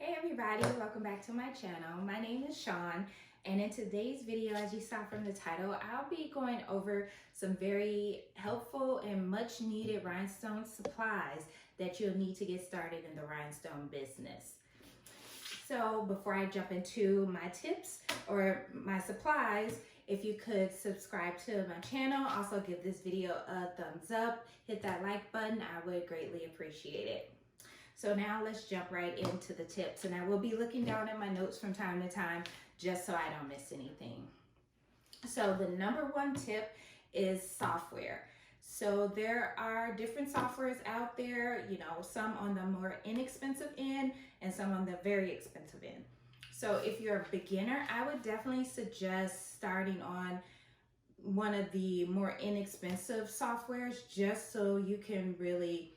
Hey everybody, welcome back to my channel. My name is Sean, and in today's video, as you saw from the title, I'll be going over some very helpful and much needed rhinestone supplies that you'll need to get started in the rhinestone business. So before I jump into my tips or my supplies, if you could subscribe to my channel, also give this video a thumbs up, hit that like button, I would greatly appreciate it. So now let's jump right into the tips, and I will be looking down at my notes from time to time just so I don't miss anything. So the number one tip is software. So there are different softwares out there, some on the more inexpensive end and some on the very expensive end. So if you're a beginner, I would definitely suggest starting on one of the more inexpensive softwares just so you can really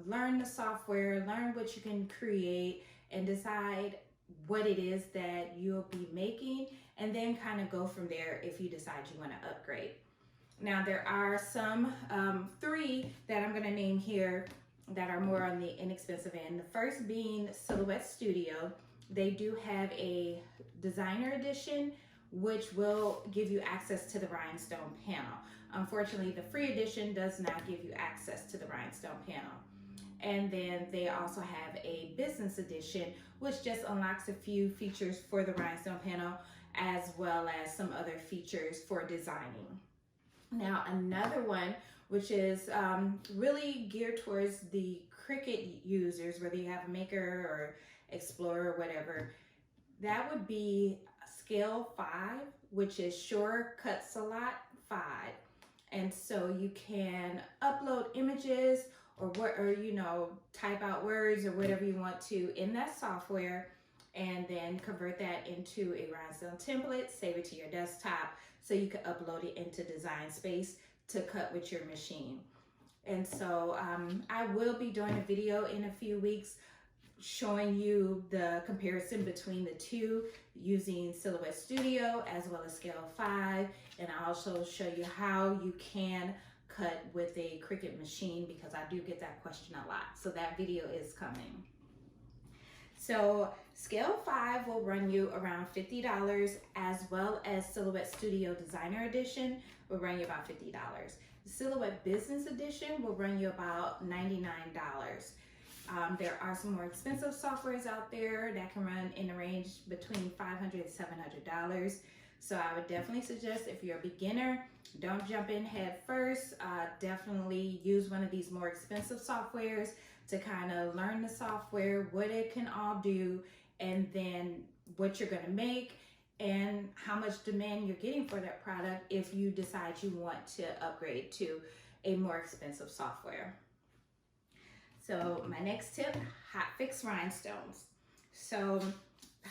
learn the software, learn what you can create, and decide what it is that you'll be making, and then kind of go from there if you decide you want to upgrade. Now there are some three that I'm going to name here that are more on the inexpensive end. The first being Silhouette Studio. They do have a designer edition which will give you access to the rhinestone panel. Unfortunately, the free edition does not give you access to the rhinestone panel. And then they also have a business edition, which just unlocks a few features for the rhinestone panel, as well as some other features for designing. Now, another one, which is really geared towards the Cricut users, whether you have a Maker or Explorer or whatever, that would be Scale 5, which is Sure Cuts a Lot 5. And so you can upload images or type out words or whatever you want to in that software, and then convert that into a rhinestone template, save it to your desktop so you can upload it into Design Space to cut with your machine. And so I will be doing a video in a few weeks showing you the comparison between the two using Silhouette Studio as well as Scale 5, and I'll also show you how you can cut with a Cricut machine, because I do get that question a lot. So that video is coming. So Scale 5 will run you around $50, as well as Silhouette Studio Designer Edition will run you about $50. The Silhouette Business Edition will run you about $99. There are some more expensive softwares out there that can run in a range between $500 and $700. So I would definitely suggest, if you're a beginner, don't jump in head first. Definitely use one of these more expensive softwares to kind of learn the software, what it can all do, and then what you're going to make and how much demand you're getting for that product if you decide you want to upgrade to a more expensive software. So my next tip, Hotfix Rhinestones. So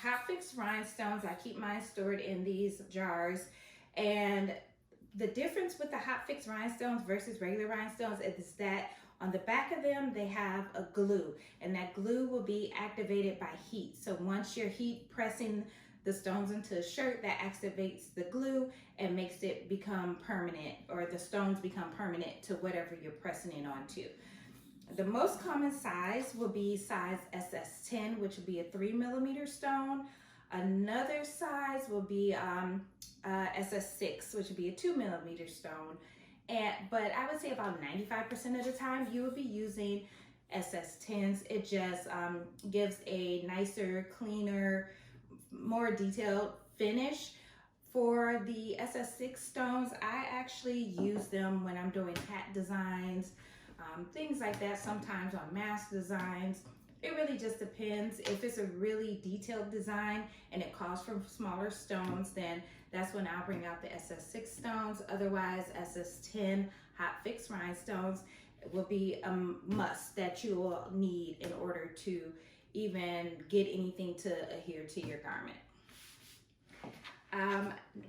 Hotfix Rhinestones, I keep mine stored in these jars, and the difference with the Hotfix Rhinestones versus regular rhinestones is that on the back of them they have a glue, and that glue will be activated by heat. So once you're heat pressing the stones into a shirt, that activates the glue and makes it become permanent, or the stones become permanent to whatever you're pressing it onto. The most common size will be size SS10, which will be a 3mm stone. Another size will be SS6, which would be a 2mm stone. But I would say about 95% of the time you will be using SS10s. It just gives a nicer, cleaner, more detailed finish. For the SS6 stones, I actually use them when I'm doing hat designs, things like that, sometimes on mask designs. It really just depends. If it's a really detailed design and it calls for smaller stones, then that's when I'll bring out the SS6 stones. Otherwise, SS10 Hotfix Rhinestones will be a must that you will need in order to even get anything to adhere to your garment.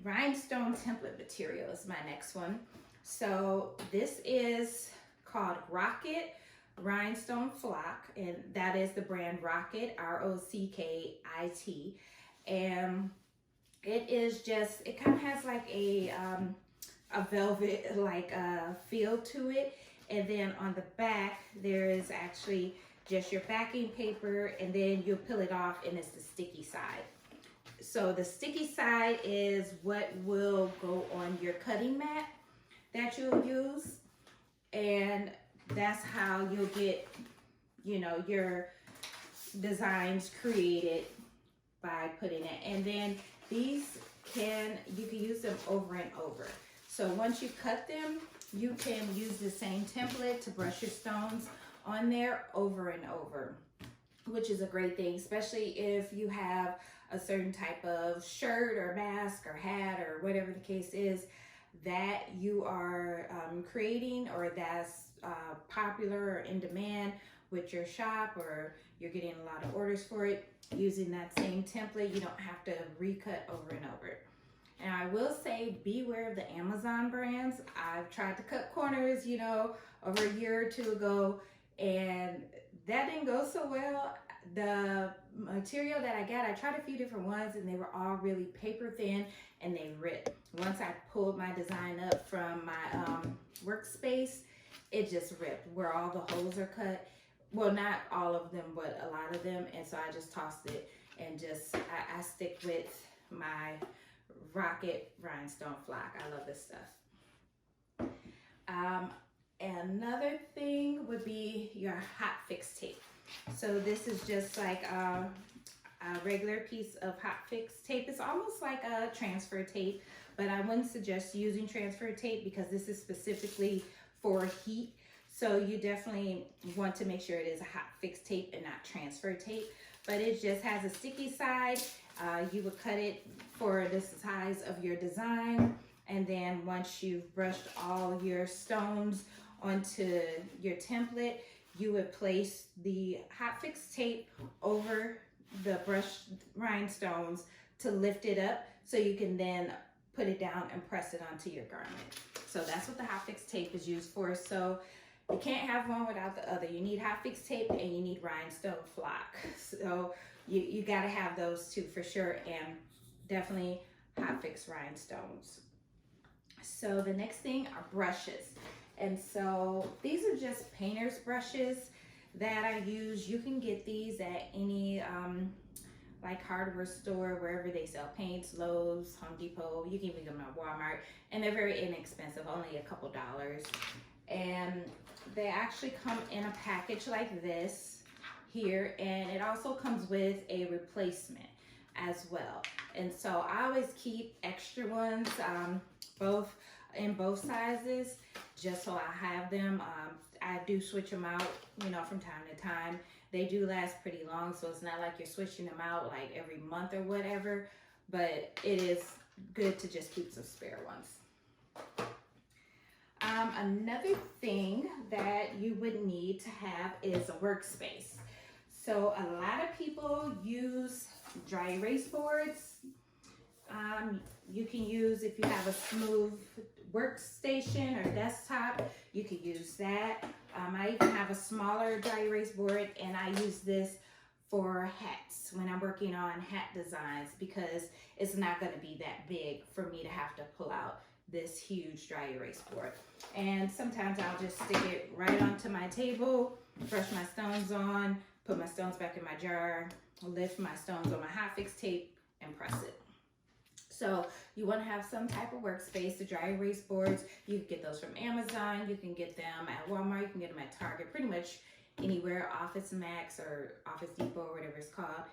Rhinestone template material is my next one. So this is called Rocket Rhinestone Flock, and that is the brand Rocket, R-O-C-K-I-T. And it is just, it kind of has like a velvet like feel to it. And then on the back there is actually just your backing paper, and then you'll peel it off, and it's the sticky side. So the sticky side is what will go on your cutting mat that you'll use, and that's how you'll get, you know, your designs created by putting it. And then these you can use them over and over. So once you cut them, you can use the same template to brush your stones on there over and over, which is a great thing, especially if you have a certain type of shirt or mask or hat or whatever the case is that you are creating, or that's popular or in demand with your shop, or you're getting a lot of orders for it. Using that same template, you don't have to recut over and over. And I will say, beware of the Amazon brands. I've tried to cut corners, you know, over a year or two ago, and that didn't go so well. The material that I got, I tried a few different ones, and they were all really paper thin, and they ripped. Once I pulled my design up from my Workspace, it just ripped where all the holes are cut. Well, not all of them, but a lot of them. And so I just tossed it, and just I stick with my Rocket Rhinestone flock. I love this stuff. Another thing would be your Hotfix tape. So this is just like a regular piece of Hotfix tape. It's almost like a transfer tape, but I wouldn't suggest using transfer tape because this is specifically for heat. So you definitely want to make sure it is a Hotfix tape and not transfer tape. But it just has a sticky side. You would cut it for the size of your design. And then once you've brushed all your stones onto your template, you would place the Hotfix tape over the brushed rhinestones to lift it up, so you can then put it down and press it onto your garment. So that's what the Hotfix tape is used for. So you can't have one without the other. You need Hotfix tape and you need rhinestone flock. So you gotta have those two for sure, and definitely Hotfix rhinestones. So the next thing are brushes. And so these are just painter's brushes that I use. You can get these at any like hardware store, wherever they sell paints, Lowe's, Home Depot. You can even get them at Walmart, and they're very inexpensive, only a couple dollars. And they actually come in a package like this here, and it also comes with a replacement as well. And so I always keep extra ones, in both sizes, just so I have them. I do switch them out, you know, from time to time. They do last pretty long, so it's not like you're switching them out like every month or whatever, but it is good to just keep some spare ones. Another thing that you would need to have is a workspace. So a lot of people use dry erase boards. You can use, if you have a smooth workstation or desktop, you could use that. I even have a smaller dry erase board, and I use this for hats when I'm working on hat designs, because it's not going to be that big for me to have to pull out this huge dry erase board. And sometimes I'll just stick it right onto my table, brush my stones on, put my stones back in my jar, lift my stones on my Hotfix tape, and press it. So you want to have some type of workspace. The dry erase boards, you can get those from Amazon, you can get them at Walmart, you can get them at Target, pretty much anywhere, Office Max or Office Depot or whatever it's called.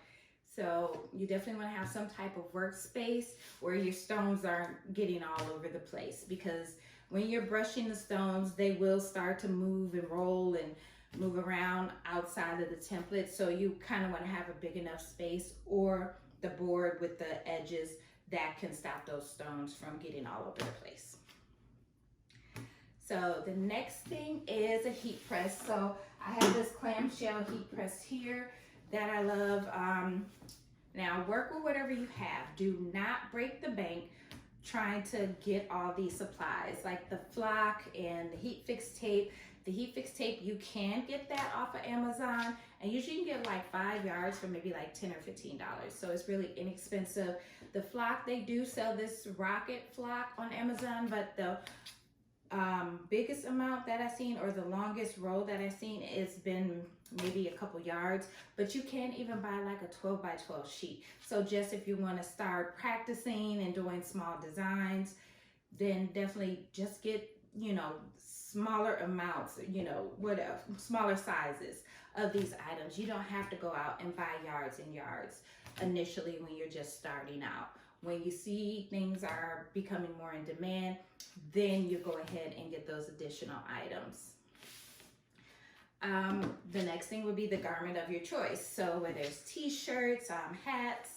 So you definitely want to have some type of workspace where your stones aren't getting all over the place, because when you're brushing the stones, they will start to move and roll and move around outside of the template. So you kind of want to have a big enough space, or the board with the edges, that can stop those stones from getting all over the place. So the next thing is a heat press. So I have this clamshell heat press here that I love. Now work with whatever you have. Do not break the bank trying to get all these supplies like the flock and the Hotfix tape. The Hotfix tape, you can get that off of Amazon, and usually you can get like 5 yards for maybe like $10 or $15. So it's really inexpensive. The flock, they do sell this rocket flock on Amazon, but the biggest amount that I've seen, or the longest roll that I've seen, it's been maybe a couple yards, but you can even buy like a 12 by 12 sheet. So just if you want to start practicing and doing small designs, then definitely just get, you know, smaller amounts, you know, whatever, smaller sizes of these items. You don't have to go out and buy yards and yards initially when you're just starting out. When you see things are becoming more in demand, then you go ahead and get those additional items. The next thing would be the garment of your choice. So whether it's t-shirts, hats,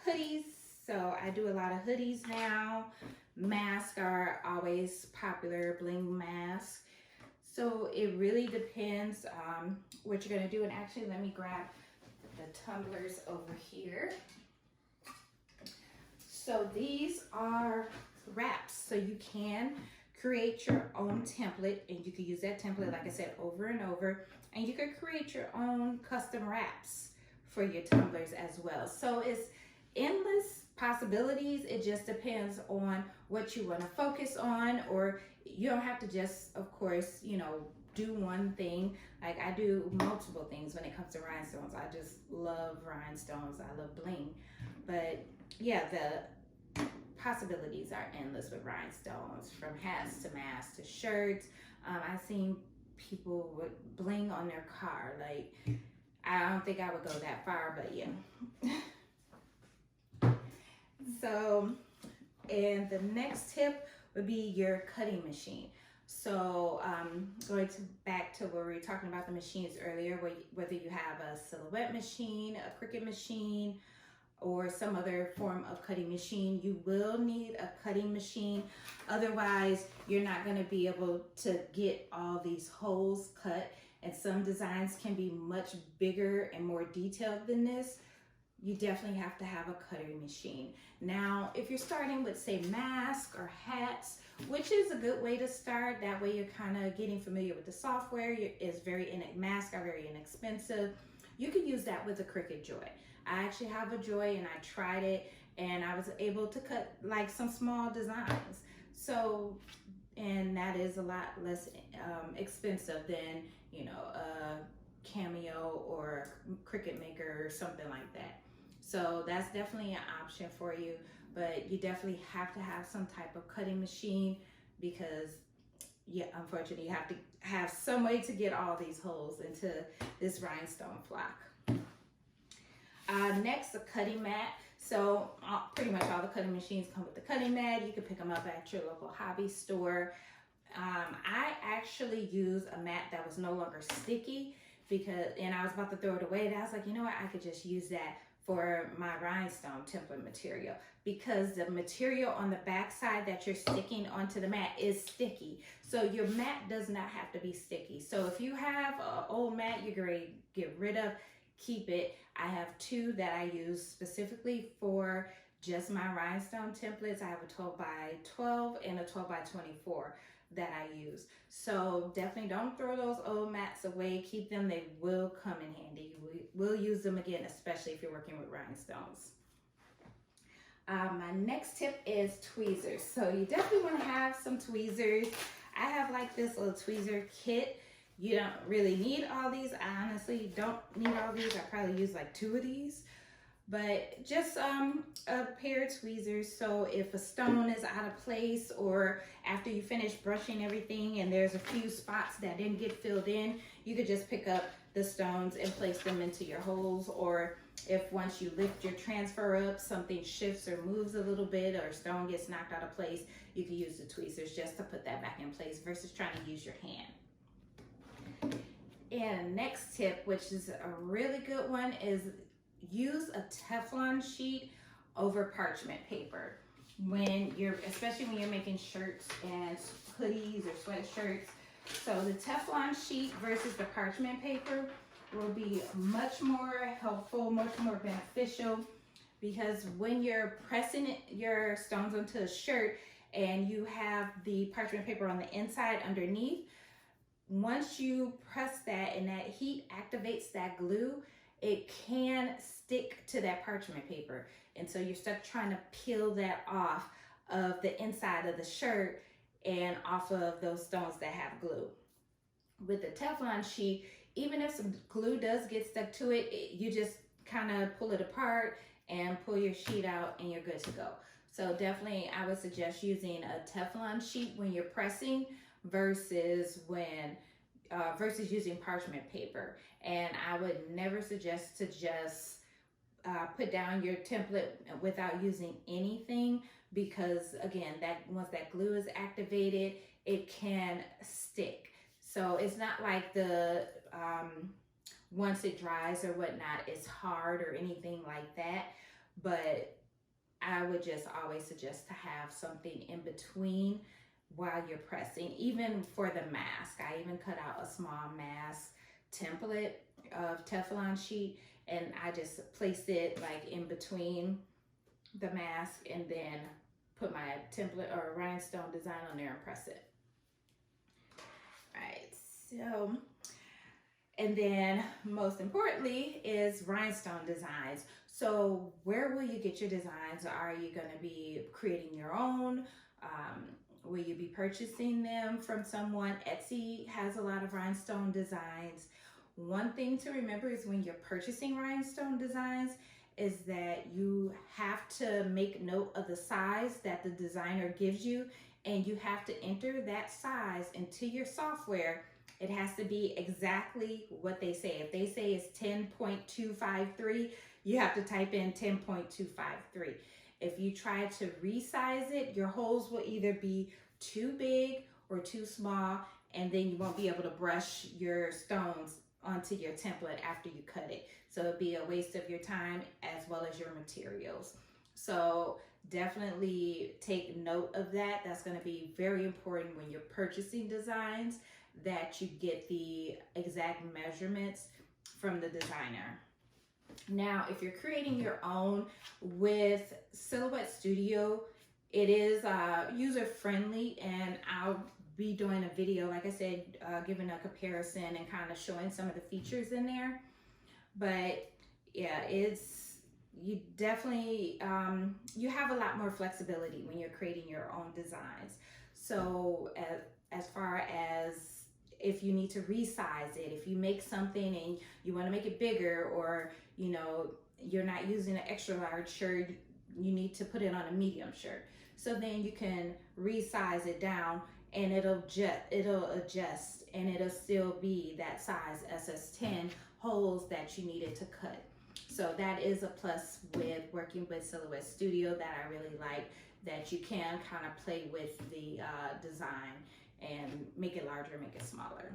hoodies. So I do a lot of hoodies now. Masks are always popular, bling masks. So it really depends what you're gonna do. And actually, let me grab the tumblers over here. So these are wraps. So you can create your own template, and you can use that template, like I said, over and over. And you can create your own custom wraps for your tumblers as well. So it's endless possibilities. It just depends on what you want to focus on, or you don't have to just, of course, you know, do one thing. Like I do multiple things when it comes to rhinestones. I just love rhinestones. I love bling. But yeah, the possibilities are endless with rhinestones, from hats to masks to shirts. I've seen people with bling on their car. Like, I don't think I would go that far, but yeah. So, and the next tip would be your cutting machine. So going back to where we were talking about the machines earlier, whether you have a silhouette machine, a Cricut machine, or some other form of cutting machine, you will need a cutting machine. Otherwise, you're not going to be able to get all these holes cut. And some designs can be much bigger and more detailed than this. You definitely have to have a cutting machine. Now, if you're starting with, say, masks or hats, which is a good way to start, that way you're kind of getting familiar with the software. Masks are very inexpensive. You can use that with a Cricut Joy. I actually have a Joy, and I tried it, and I was able to cut like some small designs. So, and that is a lot less expensive than, you know, a Cameo or Cricut Maker or something like that. So that's definitely an option for you, but you definitely have to have some type of cutting machine, because yeah, unfortunately you have to have some way to get all these holes into this rhinestone flock. Next, a cutting mat. So pretty much all the cutting machines come with the cutting mat. You can pick them up at your local hobby store. I actually use a mat that was no longer sticky, and I was about to throw it away, and I was like, you know what, I could just use that for my rhinestone template material, because the material on the back side that you're sticking onto the mat is sticky. So your mat does not have to be sticky. So if you have an old mat you're going to get rid of, keep it. I have two that I use specifically for just my rhinestone templates. I have a 12 by 12 and a 12 by 24 that I use. So definitely don't throw those old mats away. Keep them. They will come in handy. You will use them again, especially if you're working with rhinestones. My next tip is tweezers. So you definitely want to have some tweezers. I have like this little tweezer kit. You don't really need all these. I honestly don't need all these. I probably use like 2 of these. But just a pair of tweezers, so if a stone is out of place, or after you finish brushing everything and there's a few spots that didn't get filled in, you could just pick up the stones and place them into your holes. Or if once you lift your transfer up, something shifts or moves a little bit, or a stone gets knocked out of place, you can use the tweezers just to put that back in place versus trying to use your hand. And next tip, which is a really good one, is use a Teflon sheet over parchment paper especially when you're making shirts and hoodies or sweatshirts. So the Teflon sheet versus the parchment paper will be much more helpful, much more beneficial, because when you're pressing your stones onto a shirt and you have the parchment paper on the inside underneath, once you press that and that heat activates that glue, it can stick to that parchment paper. And so you're stuck trying to peel that off of the inside of the shirt and off of those stones that have glue. With the Teflon sheet, even if some glue does get stuck to it, you just kind of pull it apart and pull your sheet out and you're good to go. So definitely I would suggest using a Teflon sheet when you're pressing versus using parchment paper. And I would never suggest to just put down your template without using anything, because again, that once that glue is activated, it can stick. So it's not like the once it dries or whatnot, it's hard or anything like that. But I would just always suggest to have something in between while you're pressing. Even for the mask, I even cut out a small mask template of Teflon sheet, and I just placed it like in between the mask and then put my template or rhinestone design on there and press it. All right, so, and then most importantly is rhinestone designs. So where will you get your designs? Are you going to be creating your own? Will you be purchasing them from someone? Etsy has a lot of rhinestone designs. One thing to remember is when you're purchasing rhinestone designs is that you have to make note of the size that the designer gives you, and you have to enter that size into your software. It has to be exactly what they say. If they say it's 10.253, you have to type in 10.253. If you try to resize it, your holes will either be too big or too small, and then you won't be able to brush your stones onto your template after you cut it. So it'll be a waste of your time as well as your materials. So definitely take note of that. That's going to be very important when you're purchasing designs, that you get the exact measurements from the designer. Now, if you're creating your own with Silhouette Studio, it is user-friendly, and I'll be doing a video, like I said, giving a comparison and kind of showing some of the features in there. But yeah, you definitely, you have a lot more flexibility when you're creating your own designs. So as far as if you need to resize it, if you make something and you want to make it bigger, or you know, you're not using an extra large shirt, you need to put it on a medium shirt. So then you can resize it down, and it'll adjust, and it'll still be that size SS10 holes that you needed to cut. So that is a plus with working with Silhouette Studio that I really like, that you can kind of play with the design and make it larger, make it smaller.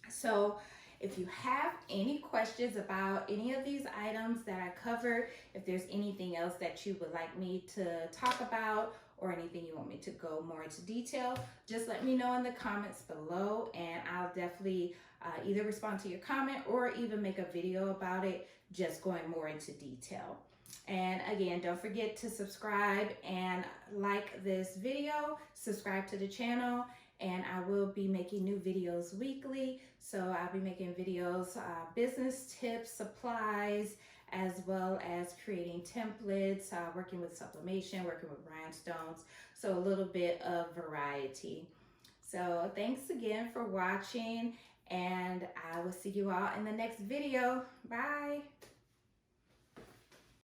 So if you have any questions about any of these items that I covered, if there's anything else that you would like me to talk about, or anything you want me to go more into detail, just let me know in the comments below, and I'll definitely either respond to your comment or even make a video about it, just going more into detail. And again, don't forget to subscribe and like this video, subscribe to the channel, and I will be making new videos weekly. So I'll be making videos, business tips, supplies, as well as creating templates, working with sublimation, working with rhinestones. So a little bit of variety. So thanks again for watching, and I will see you all in the next video. Bye.